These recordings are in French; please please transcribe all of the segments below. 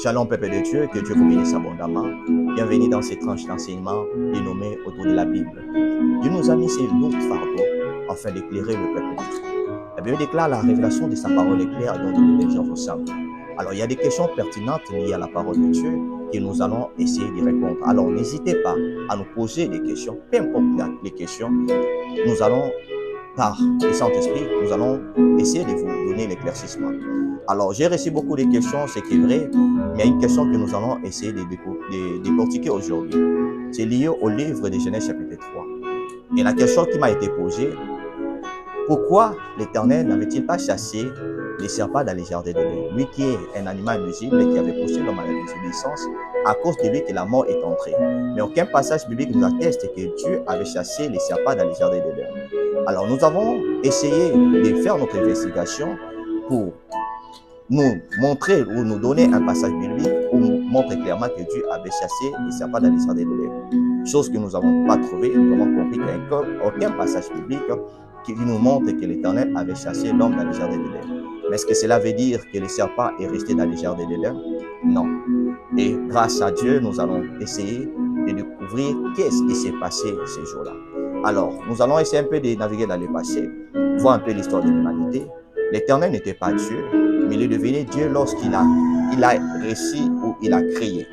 Shalom, peuple de Dieu, que Dieu vous bénisse abondamment. Bienvenue dans ces tranches d'enseignement dénommées autour de la Bible. Dieu nous a mis ces lourds fardeaux afin d'éclairer le peuple de Dieu. La Bible déclare la révélation de sa parole est claire dont nous les gens ressemblent. Alors, il y a des questions pertinentes liées à la parole de Dieu que nous allons essayer d'y répondre. Alors, n'hésitez pas à nous poser des questions, peu importe les questions. Nous allons, par le Saint-Esprit, nous allons essayer de vous donner l'éclaircissement. Alors, j'ai reçu beaucoup de questions, c'est qui est vrai, mais il y a une question que nous allons essayer de décortiquer aujourd'hui. C'est lié au livre de Genèse chapitre 3. Et la question qui m'a été posée, pourquoi l'Éternel n'avait-il pas chassé les serpents dans les jardins de l'Éden? Lui qui est un animal nuisible et qui avait poussé l'homme à la désobéissance, à cause de lui que la mort est entrée. Mais aucun passage biblique nous atteste que Dieu avait chassé les serpents dans les jardins de l'Éden. Alors nous avons essayé de faire notre investigation pour nous montrer ou nous donner un passage biblique où nous montre clairement que Dieu avait chassé les serpents dans les jardins de l'Éden. Chose que nous n'avons pas trouvée, nous avons compris qu'il n'y a aucun passage biblique qui nous montre que l'Éternel avait chassé l'homme dans les jardins de l'Éden. Mais est-ce que cela veut dire que le serpent est resté dans les jardins de l'Éden? Non. Et grâce à Dieu, nous allons essayer de découvrir qu'est-ce qui s'est passé ces jours-là. Alors, nous allons essayer un peu de naviguer dans le passé, voir un peu l'histoire de l'humanité. L'Éternel n'était pas Dieu, mais il est devenu Dieu lorsqu'il a réussi ou il a créé.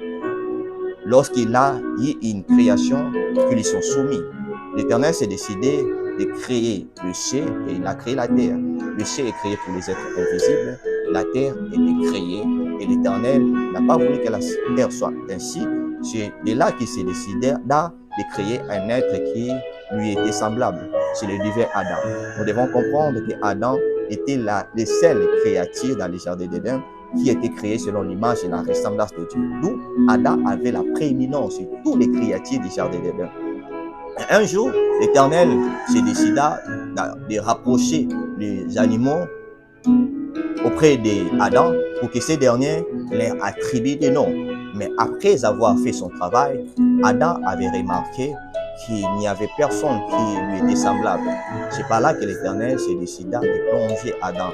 Lorsqu'il a eu une création qui lui sont soumis. L'Éternel s'est décidé de créer le ciel et il a créé la terre. Le ciel est créé pour les êtres invisibles, la terre était créée et l'Éternel n'a pas voulu que la terre soit ainsi. C'est de là qu'il s'est décidé de créer un être qui lui était semblable. C'est le divin Adam. Nous devons comprendre que Adam était le seul créature dans les jardins d'Éden qui était créé selon l'image et la ressemblance de Dieu. D'où Adam avait la prééminence sur tous les créatures du jardin d'Éden. Un jour, l'Éternel se décida de rapprocher les animaux auprès d'Adam pour que ces derniers leur attribuent des noms. Mais après avoir fait son travail, Adam avait remarqué qu'il n'y avait personne qui lui était semblable. C'est par là que l'Éternel se décida de plonger Adam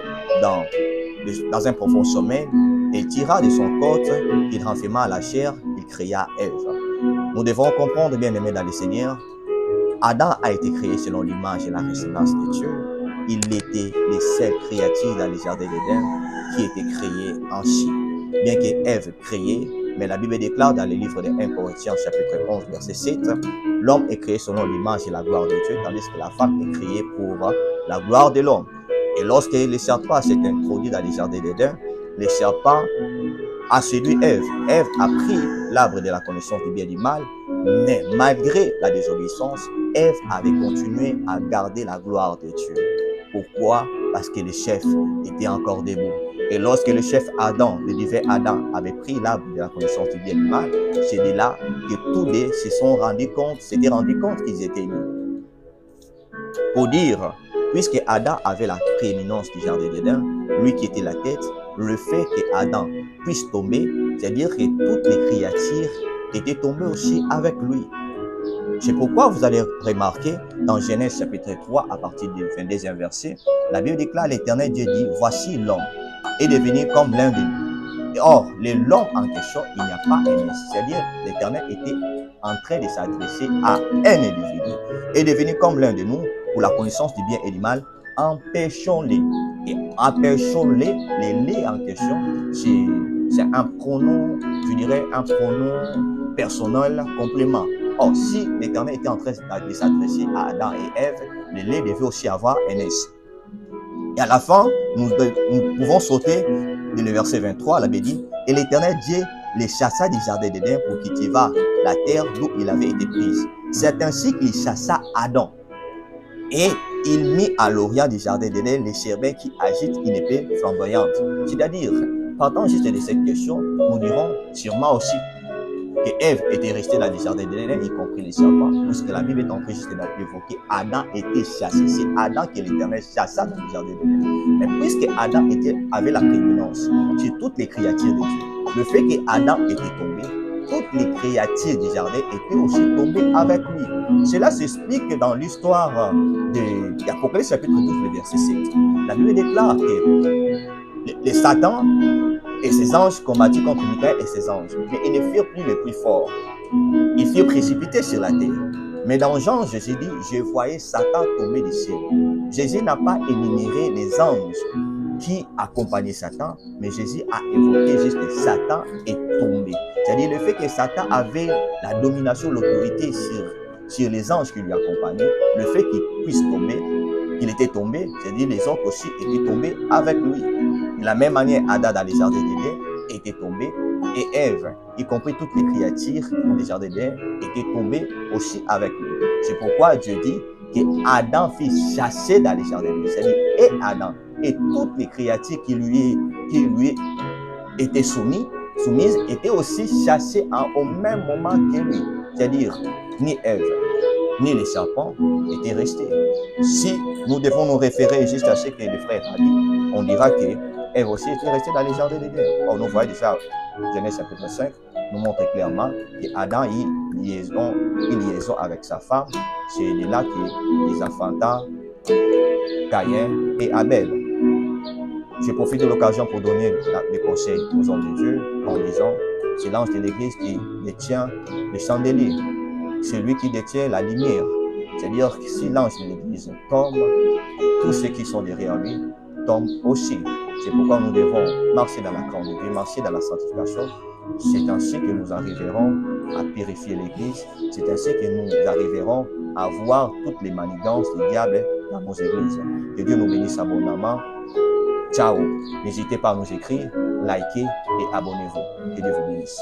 dans un profond sommeil et tira de son corps qu'il renferma à la chair, il créa Ève. Nous devons comprendre, bien aimés dans le Seigneur, Adam a été créé selon l'image et la ressemblance de Dieu. Il était les seules créatures dans les jardins d'Éden qui étaient créées ainsi. Bien que Ève créée, mais la Bible déclare dans le livre de 1 Corinthiens chapitre 11 verset 7, l'homme est créé selon l'image et la gloire de Dieu, tandis que la femme est créée pour la gloire de l'homme. Et lorsque le serpent s'est introduit dans les jardins d'Éden, le serpent a séduit Ève. Ève a pris l'arbre de la connaissance du bien et du mal, mais malgré la désobéissance, Ève avait continué à garder la gloire de Dieu. Pourquoi? Parce que le chef était encore debout. Et lorsque le chef Adam, le divin Adam, avait pris l'arbre de la connaissance du bien et du mal, c'est de là que tous deux s'étaient rendus compte qu'ils étaient nus. Pour dire, puisque Adam avait la prééminence du jardin d'Éden, lui qui était la tête, le fait que Adam puisse tomber, c'est-à-dire que toutes les créatures étaient tombées aussi avec lui. C'est pourquoi vous allez remarquer dans Genèse chapitre 3, à partir du 22e verset, la Bible déclare, l'Éternel Dieu dit, voici l'homme est devenu comme l'un de nous. Or, l'homme en question, il n'y a pas un homme. C'est-à-dire, l'Éternel était en train de s'adresser à un individu. Est devenu comme l'un de nous pour la connaissance du bien et du mal. Empêchons-les. Et empêchons-les, les en question, c'est un pronom, je dirais un pronom personnel complément. Or, si l'Éternel était en train de s'adresser à Adam et Ève, le lait devait aussi avoir un S. Et à la fin, nous pouvons sauter de le verset 23, la Bible dit, et l'Éternel Dieu les chassa du jardin d'Éden pour cultiver la terre d'où il avait été prise. C'est ainsi qu'il chassa Adam. Et il mit à l'orient du jardin d'Éden les chérubins qui agitent une épée flamboyante. C'est-à-dire, partant juste de cette question, nous dirons sûrement aussi que Ève était restée dans le jardin d'Éden, y compris les serpents, puisque la Bible est en train juste d'évoquer Adam était chassé. C'est Adam que l'Éternel chassa dans le jardin d'Éden. Mais puisque Adam avait la prééminence sur toutes les créatures de Dieu, le fait que Adam était tombé, toutes les créatures du jardin étaient aussi tombées avec lui. Cela s'explique dans l'histoire d'Apocalypse chapitre 12, le verset 7. La Bible déclare que les Satan Et ces anges combattirent contre Michael et ses anges. Mais ils ne furent plus les plus forts. Ils furent précipités sur la terre. Mais dans Jean, Jésus dit, je voyais Satan tomber du ciel. Jésus n'a pas énuméré les anges qui accompagnaient Satan, mais Jésus a évoqué juste que Satan est tombé. C'est-à-dire le fait que Satan avait la domination, l'autorité sur les anges qui lui accompagnaient, le fait qu'il puisse tomber, il était tombé, c'est-à-dire les autres aussi étaient tombés avec lui. De la même manière, Adam dans les jardins d'Éden était tombé, et Ève, y compris toutes les créatures dans les jardins d'Éden, étaient tombées aussi avec lui. C'est pourquoi Dieu dit que Adam fut chassé dans les jardins d'Éden, c'est-à-dire et Adam et toutes les créatures qui lui étaient soumises étaient aussi chassées au même moment que lui. C'est-à-dire, ni Ève, ni les serpents étaient restés. Si nous devons nous référer juste à ce que le frère a dit, on dira que Ève aussi était restée dans les jardins d'Éden. Or, nous voyons déjà, Genèse chapitre 5 nous montre clairement qu'Adam a une liaison avec sa femme. C'est de là qu'il enfanta Caïn et Abel. Je profite de l'occasion pour donner des conseils aux hommes de Dieu en disant, c'est l'ange de l'église qui détient le chandelier. C'est lui qui détient la lumière. C'est-à-dire que si l'ange de l'église tombe, tous ceux qui sont derrière lui tombent aussi. C'est pourquoi nous devons marcher dans la crainte de Dieu, marcher dans la sanctification. C'est ainsi que nous arriverons à purifier l'église. C'est ainsi que nous arriverons à voir toutes les manigances du diable dans nos églises. Que Dieu nous bénisse abondamment. Ciao. N'hésitez pas à nous écrire, liker et abonnez-vous. Que Dieu vous bénisse.